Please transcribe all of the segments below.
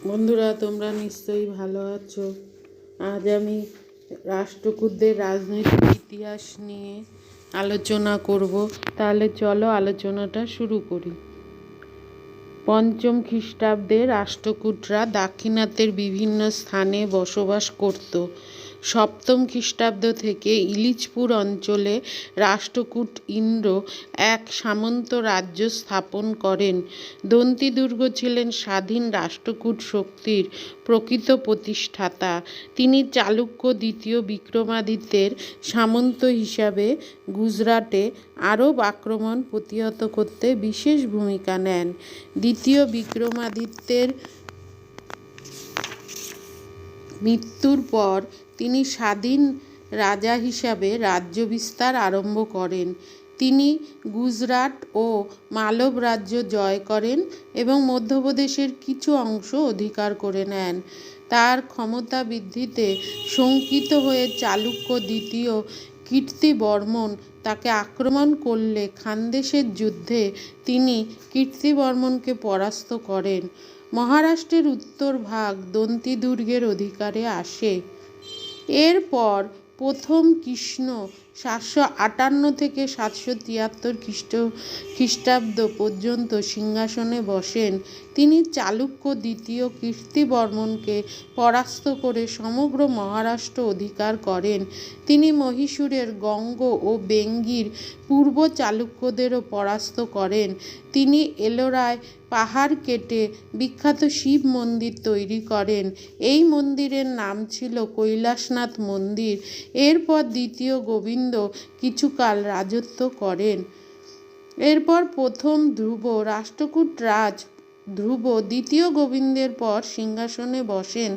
বন্ধুরা, তোমরা নিশ্চয়ই ভালো আছো। আজ আমি রাষ্ট্রকূটদের রাজনৈতিক ইতিহাস নিয়ে আলোচনা করব। তাহলে চলো আলোচনাটা শুরু করি। পঞ্চম খ্রিস্টাব্দে রাষ্ট্রকূটরা দাক্ষিণাত্যের বিভিন্ন স্থানে বসবাস করত। সপ্তম খ্রিস্টাব্দ থেকে ইলিচপুর অঞ্চলে রাষ্ট্রকূট ইন্দ্র এক সামন্ত রাজ্য স্থাপন করেন। দন্তিদুর্গ ছিলেন স্বাধীন রাষ্ট্রকূট শক্তির প্রকৃত প্রতিষ্ঠাতা। তিনি চালুক্য দ্বিতীয় বিক্রমাদিত্যের সামন্ত হিসাবে গুজরাটে আরব আক্রমণ প্রতিহত করতে বিশেষ ভূমিকা নেন। দ্বিতীয় বিক্রমাদিত্যের মৃত্যুর পর তিনি স্বাধীন রাজা হিসাবে রাজ্য বিস্তার আরম্ভ করেন। তিনি গুজরাট ও মালব রাজ্য জয় করেন এবং মধ্যপ্রদেশের কিছু অংশ অধিকার করে নেন। তার ক্ষমতা বৃদ্ধিতে শঙ্কিত হয়ে চালুক্য দ্বিতীয় কীর্তিবর্মন তাকে আক্রমণ করলে খানদেশের যুদ্ধে তিনি কীর্তিবর্মনকে পরাস্ত করেন। মহারাষ্ট্রের উত্তর ভাগ দন্তিদুর্গের অধিকারে আসে। এরপর প্রথম কৃষ্ণ 758 থেকে 773 খ্রিস্টাব্দ পর্যন্ত সিংহাসনে বসেন। তিনি চালুক্য দ্বিতীয় কীর্তিবর্মনকে পরাস্ত করে সমগ্র মহারাষ্ট্র অধিকার করেন। তিনি মহীশূরের গঙ্গ ও বেঙ্গির পূর্ব চালুক্যদেরও পরাস্ত করেন। তিনি এলোরায় পাহাড় কেটে বিখ্যাত শিব মন্দির তৈরি করেন। এই মন্দিরের নাম ছিল কৈলাসনাথ মন্দির। এরপর দ্বিতীয় গোবিন্দ কিছুকাল রাজত্ব করেন। এরপর প্রথম ধ্রুব রাষ্ট্রকূট রাজ ধ্রুব দ্বিতীয় গোবিন্দের পর সিংহাসনে বসেন।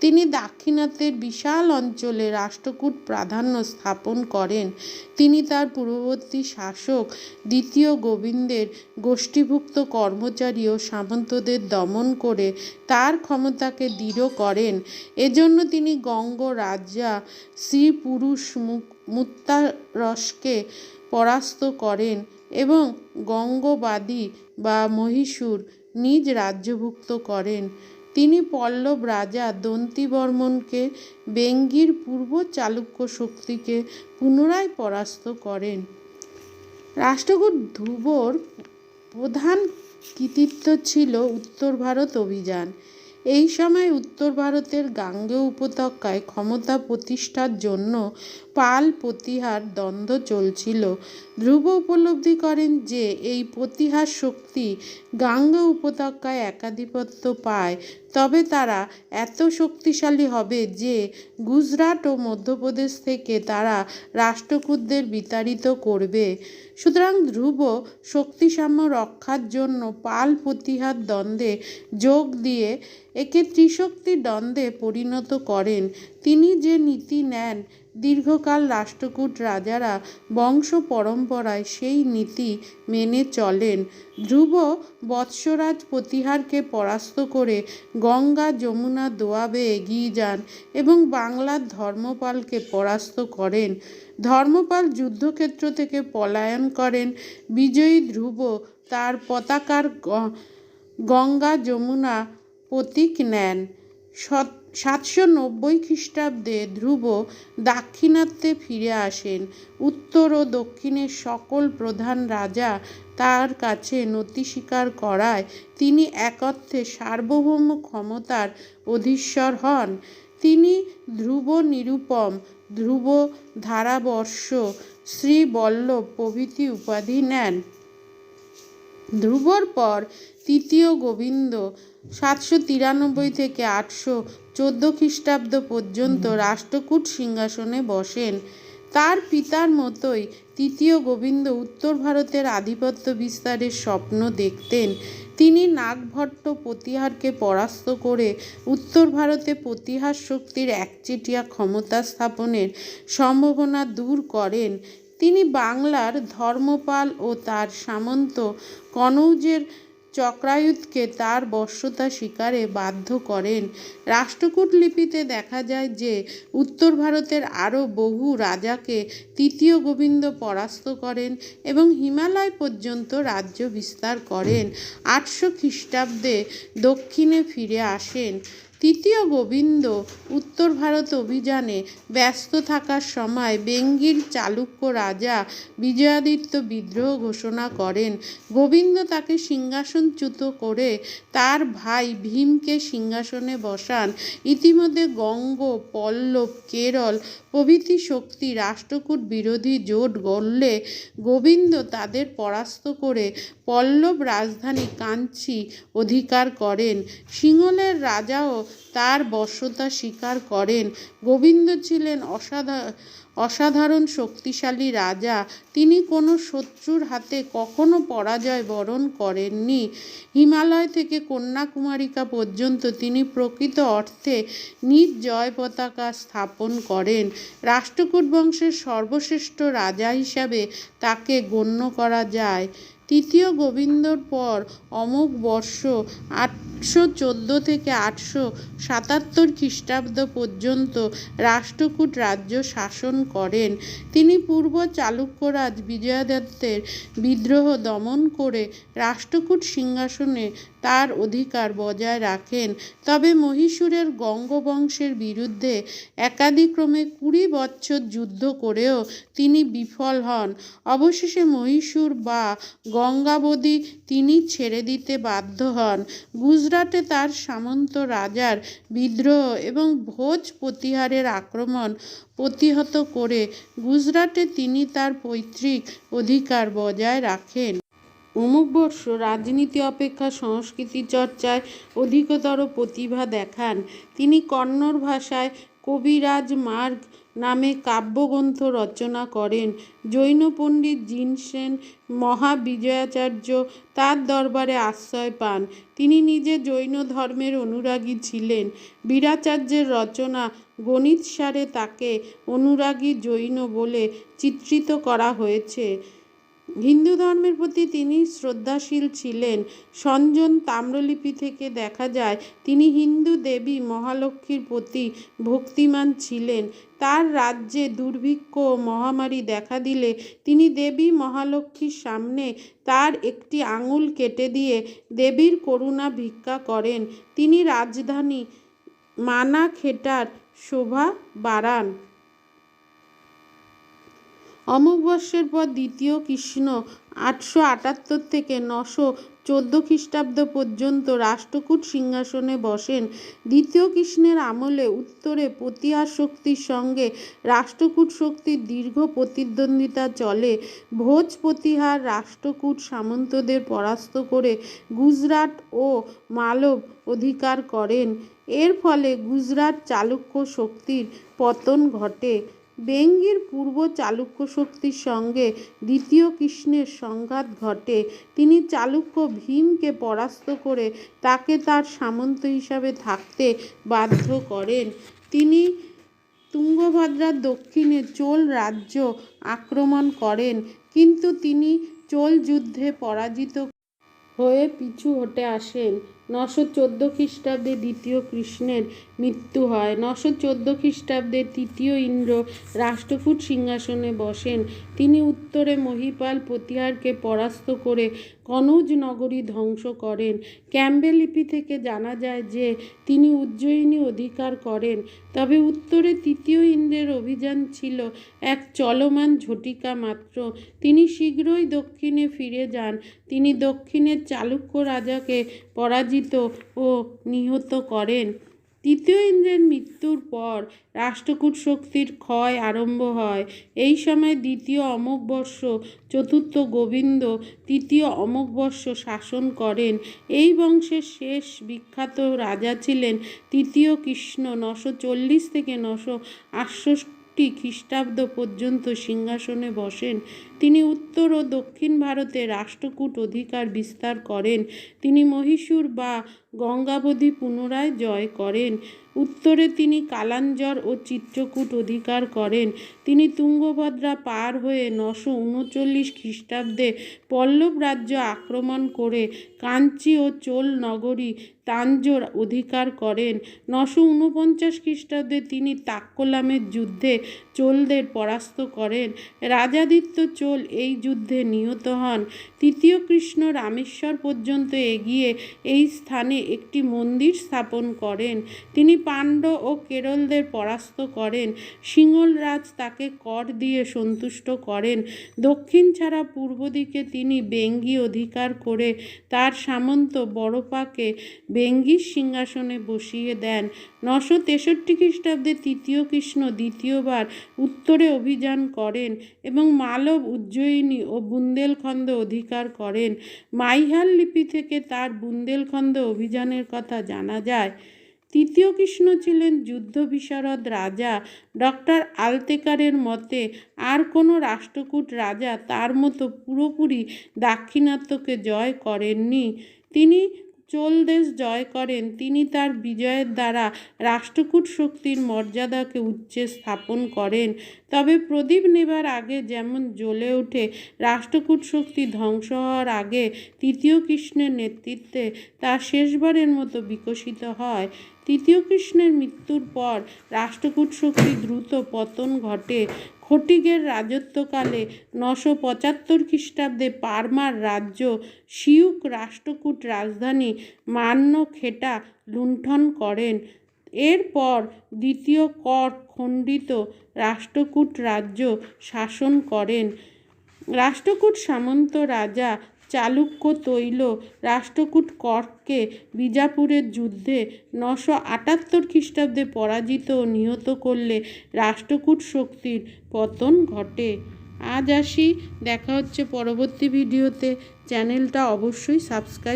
তিনি দাক্ষিণাত্যের বিশাল অঞ্চলে রাষ্ট্রকূট প্রাধান্য স্থাপন করেন। তিনি তার পূর্ববর্তী শাসক দ্বিতীয় গোবিন্দের গোষ্ঠীভুক্ত কর্মচারী ও সামন্তদের দমন করে তার ক্ষমতাকে দৃঢ় করেন। এজন্য তিনি গঙ্গ রাজা শ্রী পুরুষ মুত্তারসকে পরাস্ত করেন এবং গঙ্গবাদী বা মহীশূর নিজ রাজ্যভুক্ত করেন। তিনি পল্লব রাজা দন্তিবর্মনকে বেঙ্গির পূর্ব চালুক্য শক্তিকে পুনরায় পরাস্ত করেন। রাষ্ট্রকূট ধ্রুবর প্রধান কৃতিত্ব ছিল উত্তর ভারত অভিযান। এই সময় উত্তর ভারতের গাঙ্গেয় উপত্যকায় ক্ষমতা প্রতিষ্ঠার জন্য পাল প্রতিহার দ্বন্দ্ব চলছিল। ধ্রুব উপলব্ধি করেন যে এই প্রতিহার শক্তি গাঙ্গেয় উপত্যকায় একাধিপত্য পায় তবে তারা এত শক্তিশালী হবে যে গুজরাট ও মধ্যপ্রদেশ থেকে তারা রাষ্ট্রকূটদের বিতাড়িত করবে। সুতরাং ধ্রুব শক্তিসাম্য রক্ষার জন্য পাল প্রতিহার দ্বন্দ্বে যোগ দিয়ে একে ত্রিশক্তি দ্বন্দ্বে পরিণত করেন। তিনি যে নীতি নেন দীর্ঘকাল রাষ্ট্রকূট রাজারা বংশ পরম্পরায় সেই নীতি মেনে চলেন। ধ্রুব বৎসরাজ প্রতিহারকে পরাস্ত করে গঙ্গা যমুনা দোয়াবে এগিয়ে যান এবং বাংলার ধর্মপালকে পরাস্ত করেন। ধর্মপাল যুদ্ধক্ষেত্র থেকে পলায়ন করেন। বিজয়ী ধ্রুব তার পতাকার গঙ্গা যমুনা প্রতীক নেন। 790 খ্রিস্টাব্দে ধ্রুব দাক্ষিণাত্যে ফিরে আসেন। উত্তর ও দক্ষিণের সকল প্রধান রাজা তার কাছে নতি স্বীকার করায় তিনি এক অর্থে সার্বভৌম ক্ষমতার অধীশ্বর হন। তিনি ধ্রুব নিরুপম, ধ্রুব ধারাবর্ষ, শ্রীবল্লভ প্রভৃতি উপাধি নেন। ধ্রুবর পর তৃতীয় গোবিন্দ 793 থেকে 814 খ্রিস্টাব্দ পর্যন্ত রাষ্ট্রকূট সিংহাসনে বসেন। তার পিতার মতোই তৃতীয় গোবিন্দ উত্তর ভারতের আধিপত্য বিস্তারের স্বপ্ন দেখতেন। তিনি নাগভট্ট প্রতিহারকে পরাস্ত করে উত্তর ভারতে প্রতিহার শক্তির একচেটিয়া ক্ষমতা স্থাপনের সম্ভাবনা দূর করেন। তিনি বাংলার ধর্মপাল ও তার সামন্ত কনৌজের চক্রায়ুধকে তার বশ্যতা স্বীকারে বাধ্য করেন। রাষ্ট্রকূট লিপিতে দেখা যায় যে উত্তর ভারতের আরও বহু রাজাকে তৃতীয় গোবিন্দ পরাস্ত করেন এবং হিমালয় পর্যন্ত রাজ্য বিস্তার করেন। 800 খ্রিস্টাব্দে দক্ষিণে ফিরে আসেন। তৃতীয় গোবিন্দ উত্তর ভারত অভিযানে ব্যস্ত থাকার সময় বেঙ্গির চালুক্য রাজা বিজয়াদিত্য বিদ্রোহ ঘোষণা করেন। গোবিন্দ তাকে সিংহাসনচ্যুত করে তার ভাই ভীমকে সিংহাসনে বসান। ইতিমধ্যে গঙ্গ, পল্লব, কেরল প্রভৃতি শক্তি রাষ্ট্রকূট বিরোধী জোট গড়লে গোবিন্দ তাদের পরাস্ত করে পল্লব রাজধানী কাঞ্চি অধিকার করেন। সিংহলের রাজাও তার বশ্যতা স্বীকার করেন। গোবিন্দ ছিলেন অসাধারণ শক্তিশালী রাজা। তিনি কোনো শত্রুর হাতে কখনো পরাজয় বরণ করেননি। হিমালয় থেকে কন্যাকুমারিকা পর্যন্ত তিনি প্রকৃত অর্থে নিজ জয় পতাকা স্থাপন করেন। রাষ্ট্রকূট বংশের সর্বশ্রেষ্ঠ রাজা হিসাবে তাকে গণ্য করা যায়। তৃতীয় গোবিন্দর পর অমোঘ বর্ষ 814 থেকে 877 খ্রিস্টাব্দ পর্যন্ত রাষ্ট্রকূট রাজ্য শাসন করেন। তিনি পূর্ব চালুক্যরাজ বিজয়াদিত্যের বিদ্রোহ দমন করে রাষ্ট্রকূট সিংহাসনে তার অধিকার বজায় রাখেন। তবে মহীশূরের গঙ্গবংশের বিরুদ্ধে একাদিক্রমে 20 বৎসর যুদ্ধ করেও তিনি বিফল হন। অবশেষে মহীশূর বা গঙ্গাবধি তিনি ছেড়ে দিতে বাধ্য হন। গুজরাটে তার সামন্ত রাজার বিদ্রোহ এবং ভোজ প্রতিহারের আক্রমণ প্রতিহত করে গুজরাটে তিনি তার পৈতৃক অধিকার বজায় রাখেন। অমুক বর্ষ রাজনীতি অপেক্ষা সংস্কৃতি চর্চায় অধিকতর প্রতিভা দেখান। তিনি কন্নড় ভাষায় কবিরাজ মার্গ নামে কাব্যগ্রন্থ রচনা করেন। জৈন পণ্ডিত জিনসেন মহাবিজয়াচার্য তার দরবারে আশ্রয় পান। তিনি নিজে জৈন ধর্মের অনুরাগী ছিলেন। বীরাচার্যের রচনা গণিতসারে তাকে অনুরাগী জৈন বলে চিত্রিত করা হয়েছে। হিন্দু ধর্মের প্রতি তিনি শ্রদ্ধাশীল ছিলেন। সঞ্জন তাম্রলিপি থেকে দেখা যায় তিনি হিন্দু দেবী মহালক্ষ্মীর প্রতি ভক্তিমান ছিলেন। তার রাজ্যে দুর্ভিক্ষ ও মহামারী দেখা দিলে তিনি দেবী মহালক্ষ্মীর সামনে তার একটি আঙুল কেটে দিয়ে দেবীর করুণা ভিক্ষা করেন। তিনি রাজধানী মানাখেটার শোভা বাড়ান। অমোঘ বর্ষের পর দ্বিতীয় কৃষ্ণ 878 থেকে 914 খ্রিস্টাব্দ পর্যন্ত রাষ্ট্রকূট সিংহাসনে বসেন। দ্বিতীয় কৃষ্ণের আমলে উত্তরে প্রতিহার শক্তির সঙ্গে রাষ্ট্রকূট শক্তির দীর্ঘ প্রতিদ্বন্দ্বিতা চলে। ভোজ প্রতিহার রাষ্ট্রকূট সামন্তদের পরাস্ত করে গুজরাট ও মালব অধিকার করেন। এর ফলে গুজরাট চালুক্য শক্তির পতন ঘটে। বেঙ্গির পূর্ব চালুক্য শক্তির সঙ্গে দ্বিতীয় কৃষ্ণের সংঘাত ঘটে। তিনি চালুক্য ভীমকে পরাস্ত করে তাকে তার সামন্ত হিসাবে থাকতে বাধ্য করেন। তিনি তুঙ্গভদ্রার দক্ষিণে চোল রাজ্য আক্রমণ করেন, কিন্তু তিনি চোল যুদ্ধে পরাজিত হয়ে পিছু হটে আসেন। 914 খ্রিস্টাব্দে দ্বিতীয় কৃষ্ণের মৃত্যু হয়। 914 খ্রিস্টাব্দে তৃতীয় ইন্দ্র রাষ্ট্রকূট সিংহাসনে বসেন। তিনি উত্তরে মহিপাল প্রতিহারকে পরাস্ত করে কনৌজ নগরী ধ্বংস করেন। ক্যাম্বেল লিপি থেকে জানা যায় যে তিনি উজ্জয়িনী অধিকার করেন। তবে উত্তরে তৃতীয় ইন্দ্রের অভিযান ছিল এক চলমান ঝটিকা মাত্র। তিনি শীঘ্রই দক্ষিণে ফিরে যান। তিনি দক্ষিণের চালুক্য রাজাকে পরাজিত ও নিহত করেন। তৃতীয় ইন্দ্রের মৃত্যুর পর রাষ্ট্রকূট শক্তির ক্ষয় আরম্ভ হয়। এই সময় দ্বিতীয় অমোঘ বর্ষ চতুর্থ গোবিন্দ তৃতীয় অমোঘ বর্ষ শাসন করেন। এই বংশের শেষ বিখ্যাত রাজা ছিলেন তৃতীয় কৃষ্ণ। 940 থেকে 968 খ্রিস্টাব্দ পর্যন্ত সিংহাসনে বসেন। তিনি উত্তর ও দক্ষিণ ভারতে রাষ্ট্রকূট অধিকার বিস্তার করেন। তিনি মহীশূর বা গঙ্গাবধি পুনরায় জয় করেন। উত্তরে তিনি কালাঞ্জর ও চিত্রকূট অধিকার করেন। তিনি তুঙ্গভদ্রা পার হয়ে 939 খ্রিস্টাব্দে পল্লব রাজ্য আক্রমণ করে কাঞ্চি ও চোল নগরী তাঞ্জোর অধিকার করেন। 949 খ্রিস্টাব্দে তিনি তাক্কোলামের যুদ্ধে চোলদের পরাস্ত করেন। রাজাদিত্য চোল এই যুদ্ধে নিহত হন। তৃতীয় কৃষ্ণ রামেশ্বর পর্যন্ত এগিয়ে এই স্থানে একটি মন্দির স্থাপন করেন। তিনি পাণ্ড্য ও কেরলদের পরাস্ত করেন। সিংহলরাজ তাকে কর দিয়ে সন্তুষ্ট করেন। দক্ষিণ ছাড়া পূর্ব দিকে তিনি বেঙ্গি অধিকার করে তার সামন্ত বড়পাকে বেঙ্গির সিংহাসনে বসিয়ে দেন। 963 খ্রিস্টাব্দে তৃতীয় কৃষ্ণ দ্বিতীয়বার উত্তরে অভিযান করেন এবং মালব, উজ্জয়িনী ও বুন্দেলখন্দ অধিকার করেন। মাইহাল লিপি থেকে তার বুন্দেলখন্দ অভিযানের কথা জানা যায়। তৃতীয় কৃষ্ণ ছিলেন যুদ্ধ বিশারদ রাজা। ডক্টর আলতেকারের মতে আর কোনো রাষ্ট্রকূট রাজা তার মতো পুরোপুরি দাক্ষিণাত্যকে জয় করেননি। তিনি চোল দেশ জয় করেন। তিনি তার বিজয়ের দ্বারা রাষ্ট্রকূট শক্তির মর্যাদাকে উচ্চে স্থাপন করেন। তবে প্রদীপ নেবার আগে যেমন জ্বলে ওঠে, রাষ্ট্রকূট শক্তি ধ্বংস হওয়ার আগে তৃতীয় কৃষ্ণের নেতৃত্বে তা শেষবারের মতো বিকশিত হয়। তৃতীয় কৃষ্ণের মৃত্যুর পর রাষ্ট্রকূট শক্তি দ্রুত পতন ঘটে। খটিকের রাজত্বকালে 975 খ্রিস্টাব্দে পারমার রাজ্য সিউক রাষ্ট্রকূট রাজধানী মান্যখেটা লুণ্ঠন করেন। এরপর দ্বিতীয় কর খণ্ডিত রাষ্ট্রকূট রাজ্য শাসন করেন। রাষ্ট্রকূট সামন্ত রাজা চালুক্য তৈল রাষ্ট্রকূট কর্ককে বিজাপুরের যুদ্ধে 978 খ্রিস্টাব্দে পরাজিত ও নিহত করলে রাষ্ট্রকূট শক্তির পতন ঘটে। আজ আসি, দেখা হচ্ছে পরবর্তী ভিডিওতে। চ্যানেলটা অবশ্যই সাবস্ক্রাইব